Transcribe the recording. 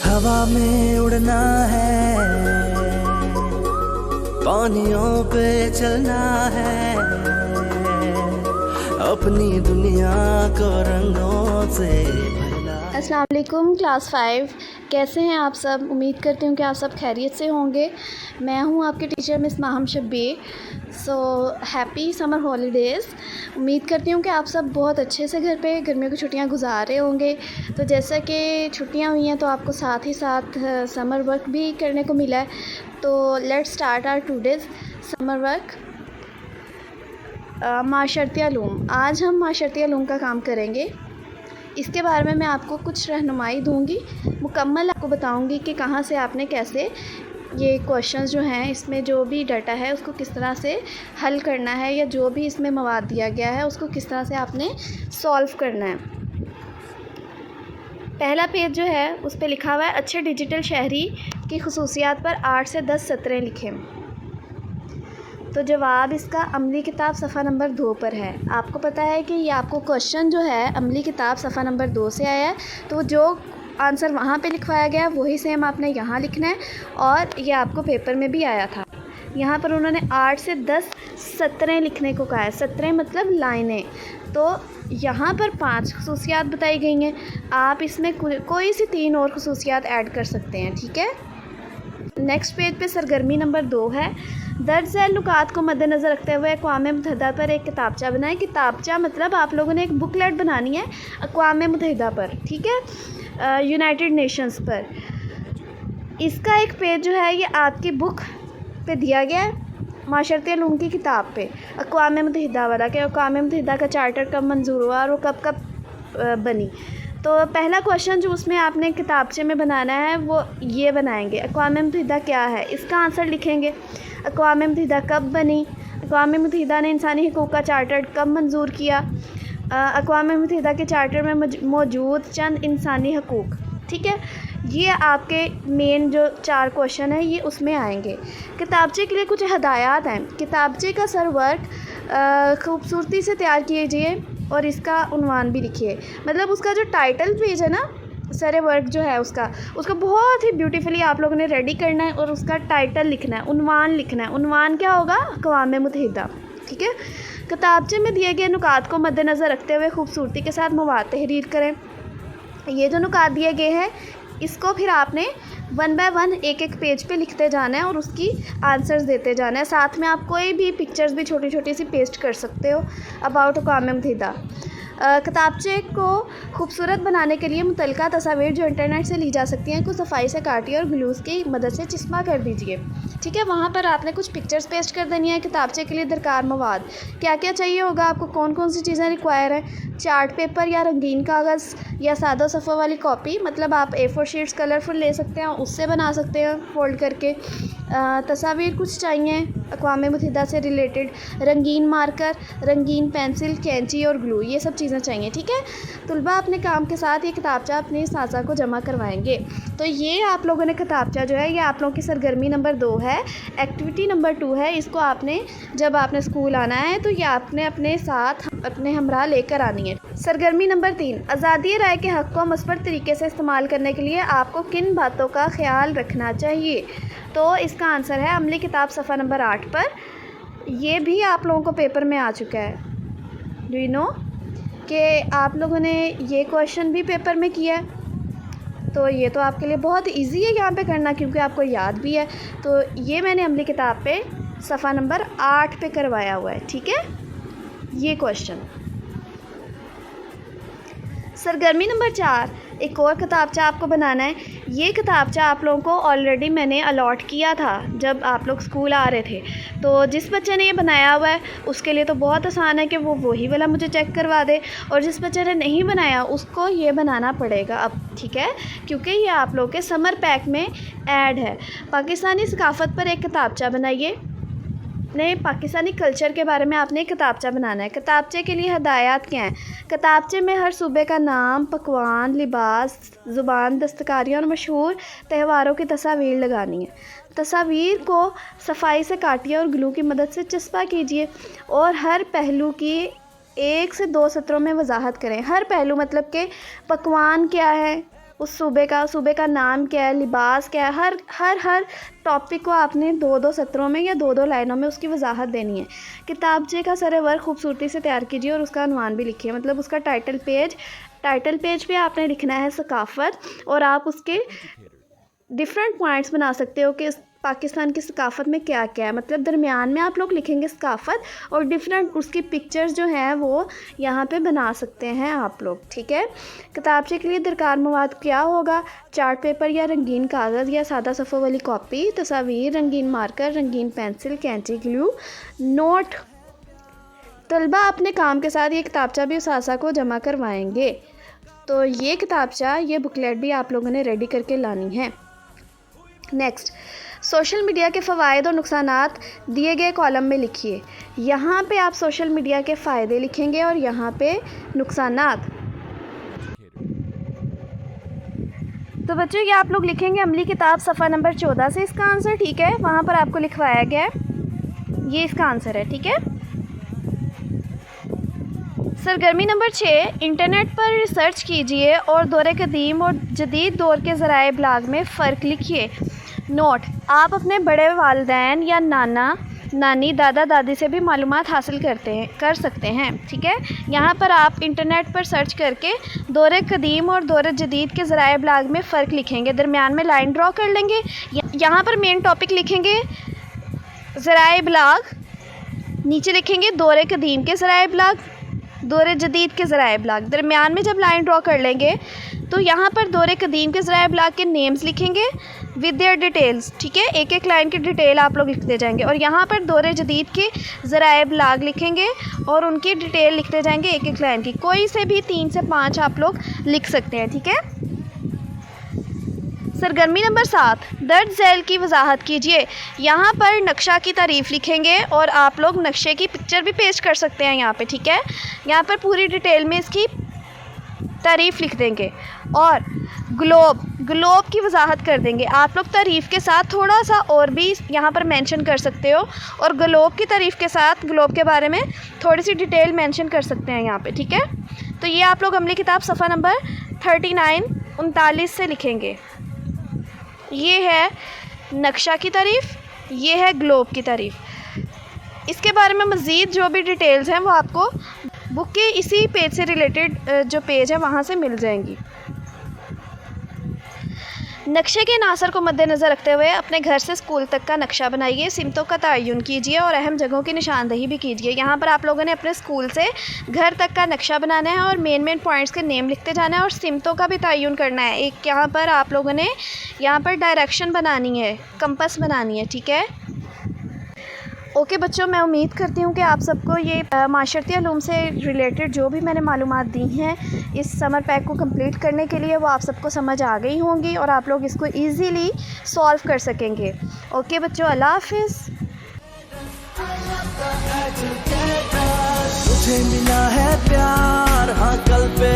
हवा में उड़ना है, पानियों पे चलना है, अपनी दुनिया को रंगों से भरना। अस्सलाम वालेकुम क्लास 5, कैसे हैं आप सब। उम्मीद करती हूँ कि आप सब खैरियत से होंगे। मैं हूँ आपके teacher miss Maham Shabbir. So happy summer holidays. उम्मीद करती हूँ कि आप सब बहुत अच्छे से घर पे गर्मियों की छुट्टियाँ गुजार रहे होंगे। तो जैसा कि छुट्टियाँ हुई हैं तो आपको साथ ही साथ समर वर्क भी करने को मिला है। तो let's start our today's summer work. माशरती उलूम। आज हम माशरती उलूम का काम करेंगे। इसके बारे में मैं आपको कुछ रहनुमाई दूंगी, मुकम्मल आपको बताऊंगी कि कहाँ से आपने कैसे ये क्वेश्चंस जो हैं इसमें जो भी डाटा है उसको किस तरह से हल करना है, या जो भी इसमें मवाद दिया गया है उसको किस तरह से आपने सॉल्व करना है। पहला पेज जो है उस पर लिखा हुआ है अच्छे डिजिटल शहरी की खुसूसियात पर 8 से 10 सतरें लिखें। तो जवाब इसका अमली किताब सफ़ा नंबर 2 पर है। आपको पता है कि ये आपको क्वेश्चन जो है अमली किताब सफ़ा नंबर 2 से आया है, तो जो आंसर वहाँ पे लिखवाया गया वही सेम आपने यहाँ लिखना है। और ये आपको पेपर में भी आया था। यहाँ पर उन्होंने 8 से 10 सतरें लिखने को कहा है। सतरें मतलब लाइनें। तो यहाँ पर 5 खुसूसियात बताई गई हैं। आप इसमें कोई सी 3 और खुसूसियात ऐड कर सकते हैं, ठीक है। नेक्स्ट पेज पे सरगर्मी नंबर 2 है। दर्ज झैल नुकात को मद्देनज़र रखते हुए अक़वाम मुत्तहिदा पर एक किताबचा बनाएं। किताबचा मतलब आप लोगों ने एक बुकलेट बनानी है अक़वाम मुत्तहिदा पर, ठीक है, यूनाइटेड नेशंस पर। इसका एक पेज जो है ये आपकी बुक पे दिया गया है, माशरती उलूम की किताब पे, अक़वाम मुत्तहिदा वाला कि अक़वाम मुत्तहिदा का चार्टर कब मंजूर हुआ और वो कब कब बनी। तो पहला क्वेश्चन जो उसमें आपने किताबचे में बनाना है वो ये बनाएंगे, अक़वाम मुत्तहिदा क्या है, इसका आंसर लिखेंगे। अक़वाम मुत्तहिदा कब बनी, अक़वाम मुत्तहिदा ने इंसानी हकूक़ का चार्टर कब मंजूर किया, अक़वाम मुत्तहिदा के चार्टर में मौजूद चंद इंसानी हकूक़, ठीक है। ये आपके मेन जो 4 क्वेश्चन है ये उसमें आएंगे। किताबचे के लिए कुछ हदायत हैं। किताबचे का सर वर्क खूबसूरती से तैयार कीजिए और इसका उन्वान भी लिखिए। मतलब उसका जो टाइटल पेज है ना, सर वर्क जो है उसका बहुत ही ब्यूटीफुली आप लोगों ने रेडी करना है और उसका टाइटल लिखना है, उन्वान लिखना है। उन्वान क्या होगा, अक़वाम मुत्तहिदा, ठीक है। किताबचे में दिए गए नुकात को मद्देनज़र रखते हुए खूबसूरती के साथ मवाद तहरीर करें। ये जो नुकात दिए गए हैं इसको फिर आपने 1 बाय 1 एक पेज पे लिखते जाना है और उसकी आंसर्स देते जाना है। साथ में आप कोई भी पिक्चर्स भी छोटी छोटी सी पेस्ट कर सकते हो अबाउट अक़वाम मुत्तहिदा। किताबचे को खूबसूरत बनाने के लिए मुतल्लिका तस्वीर जो इंटरनेट से ली जा सकती हैं को सफाई से काटिए और ग्लूस की मदद से चिस्मा कर दीजिए, ठीक है। वहाँ पर आपने कुछ पिक्चर्स पेस्ट कर देनी है। किताबचे के लिए दरकार मवाद क्या क्या चाहिए होगा, आपको कौन कौन सी चीज़ें रिक्वायर हैं। चार्ट पेपर या रंगीन कागज़ या सादा सफ़ा वाली कॉपी, मतलब आप A4 शीट्स कलरफुल ले सकते हैं, उससे बना सकते हैं फोल्ड करके। तस्वीर कुछ चाहिए अक़वाम मुत्तहिदा से रिलेटेड, रंगीन मार्कर, रंगीन पेंसिल, कैंची और ग्लू, ये सब चीज़ें चाहिए, ठीक है। तुलबा अपने काम के साथ ये किताबचा अपनी सासा को जमा करवाएंगे। तो ये आप लोगों ने किताबचा जो है ये आप लोगों की सरगर्मी नंबर 2 है। एक्टिविटी नंबर 2 है। इसको आपने जब आपने स्कूल आना है तो ये आपने अपने साथ अपने हमरा लेकर आनी है। सरगर्मी नंबर 3, आज़ादी राय के हक़ को मुस्बत तरीके से इस्तेमाल करने के लिए आपको किन बातों का ख्याल रखना चाहिए। तो इसका आंसर है अमली किताब सफ़ा नंबर 8 पर। ये भी आप लोगों को पेपर में आ चुका है। डू यू नो कि आप लोगों ने ये क्वेश्चन भी पेपर में किया है। तो ये तो आपके लिए बहुत इजी है यहाँ पे करना, क्योंकि आपको याद भी है। तो ये मैंने अमली किताब पे सफ़ा नंबर 8 पे करवाया हुआ है, ठीक है, ये क्वेश्चन। सरगर्मी नंबर 4, एक और किताबचा आपको बनाना है। ये किताबचा आप लोगों को ऑलरेडी मैंने अलॉट किया था जब आप लोग स्कूल आ रहे थे। तो जिस बच्चे ने ये बनाया हुआ है उसके लिए तो बहुत आसान है कि वो वही वाला मुझे चेक करवा दे, और जिस बच्चे ने नहीं बनाया उसको ये बनाना पड़ेगा अब, ठीक है, क्योंकि ये आप लोग के समर पैक में ऐड है। पाकिस्तानी सकाफ़त पर एक किताबचा बनाइए। नहीं, पाकिस्तानी कल्चर के बारे में आपने किताबचा बनाना है। किताबचे के लिए हदायत क्या हैं। किताबचे में हर सूबे का नाम, पकवान, लिबास, ज़ुबान, दस्तकारियाँ और मशहूर त्योहारों की तस्वीर लगानी है। तस्वीर को सफाई से काटिए और ग्लू की मदद से चिस्पा कीजिए और हर पहलू की 1 से 2 सत्रों में वजाहत करें। हर पहलू मतलब कि पकवान क्या है, उस सूबे का नाम क्या है, लिबास क्या है, हर टॉपिक को आपने 2-2 सत्रों में या 2-2 लाइनों में उसकी वजाहत देनी है। किताबचे का सर वर्क खूबसूरती से तैयार कीजिए और उसका अनुमान भी लिखिए, मतलब उसका टाइटल पेज पे आपने लिखना है सकाफ़त, और आप उसके डिफरेंट पॉइंट्स बना सकते हो कि पाकिस्तान की सकाफ़त में क्या क्या है, मतलब दरमियान में आप लोग लिखेंगे सकाफ़त और डिफरेंट उसकी पिक्चर्स जो हैं वो यहाँ पे बना सकते हैं आप लोग, ठीक है। किताबचे के लिए दरकार मवाद क्या होगा, चार्ट पेपर या रंगीन कागज़ या सादा सफ़ों वाली कॉपी, तस्वीर, रंगीन मार्कर, रंगीन पेंसिल, कैंची, ग्लू, नोट। तलबा अपने काम के साथ ये किताबचा भी उसासा को जमा करवाएंगे। तो ये किताबचा, ये बुकलेट भी आप लोगों ने रेडी करके लानी है। नेक्स्ट, सोशल मीडिया के फ़वाइद और नुकसानात दिए गए कॉलम में लिखिए। यहाँ पे आप सोशल मीडिया के फ़ायदे लिखेंगे और यहाँ पे नुकसानात। तो बच्चों ये आप लोग लिखेंगे अमली किताब सफ़ा नंबर 14 से इसका आंसर, ठीक है, वहाँ पर आपको लिखवाया गया है, ये इसका आंसर है, ठीक है। सरगर्मी नंबर 6, इंटरनेट पर रिसर्च कीजिए और दौरे कदीम और जदीद दौर के ज़राए इब्लाग में फ़र्क लिखिए। नोट, आप अपने बड़े वालिदैन या नाना नानी दादा दादी से भी मालूमात हासिल कर सकते हैं, ठीक है। यहाँ पर आप इंटरनेट पर सर्च करके दौरे कदीम और दौरे जदीद के ज़राए इब्लाग में फ़र्क लिखेंगे, दरमियान में लाइन ड्रॉ कर लेंगे। यहाँ पर मेन टॉपिक लिखेंगे ज़राए इब्लाग, नीचे लिखेंगे दौरे कदीम के ज़राए इब्लाग, दौरे जदीद के ज़राए इब्लाग, दरमियान में जब लाइन ड्रॉ कर लेंगे तो यहाँ पर दौरे कदीम के ज़राए इब्लाग के नेम्स लिखेंगे विद देयर डिटेल्स, ठीक है, एक एक लाइन की डिटेल आप लोग लिखते जाएंगे। और यहाँ पर दौरे जदीद के ज़राए इब्लाग लिखेंगे और उनकी डिटेल लिखते जाएंगे एक एक लाइन की, कोई से भी 3 से 5 आप लोग लिख सकते हैं, ठीक है। सरगर्मी नंबर 7, दर्ज झैल की वजाहत कीजिए। यहाँ पर नक्शा की तारीफ़ लिखेंगे और आप लोग नक्शे की पिक्चर भी पेश कर सकते हैं यहाँ पे, ठीक है। यहाँ पर पूरी डिटेल में इसकी तारीफ़ लिख देंगे और ग्लोब की वजाहत कर देंगे। आप लोग तारीफ़ के साथ थोड़ा सा और भी यहाँ पर मेंशन कर सकते हो और ग्लोब की तारीफ़ के साथ ग्लोब के बारे में थोड़ी सी डिटेल मेंशन कर सकते हैं यहाँ पे, ठीक है। तो ये आप लोग अमली किताब सफ़ा नंबर 39-39 से लिखेंगे। ये है नक्शा की तारीफ़, ये है ग्लोब की तारीफ़। इसके बारे में मज़ीद जो भी डिटेल्स हैं वो आपको बुक के इसी पेज से रिलेटेड जो पेज है वहाँ से मिल जाएंगी। नक्शे के नासर को मद्देनज़र रखते हुए अपने घर से स्कूल तक का नक्शा बनाइए, सिमतों का तयन कीजिए और अहम जगहों की निशानदही भी कीजिए। यहाँ पर आप लोगों ने अपने स्कूल से घर तक का नक्शा बनाना है और मेन पॉइंट्स के नेम लिखते जाना है और सिमतों का भी तयन करना है। एक यहाँ पर आप लोगों ने यहाँ पर डायरेक्शन बनानी है, कंपास बनानी है, ठीक है। ओके बच्चों, मैं उम्मीद करती हूँ कि आप सबको ये माशरती उलूम से रिलेटेड जो भी मैंने मालूमात दी हैं इस समर पैक को कंप्लीट करने के लिए वो आप सबको समझ आ गई होंगी और आप लोग इसको इजीली सॉल्व कर सकेंगे। ओके बच्चों, अल्लाह हाफिज़। मुझे मिला है प्यार, हाँ कल पे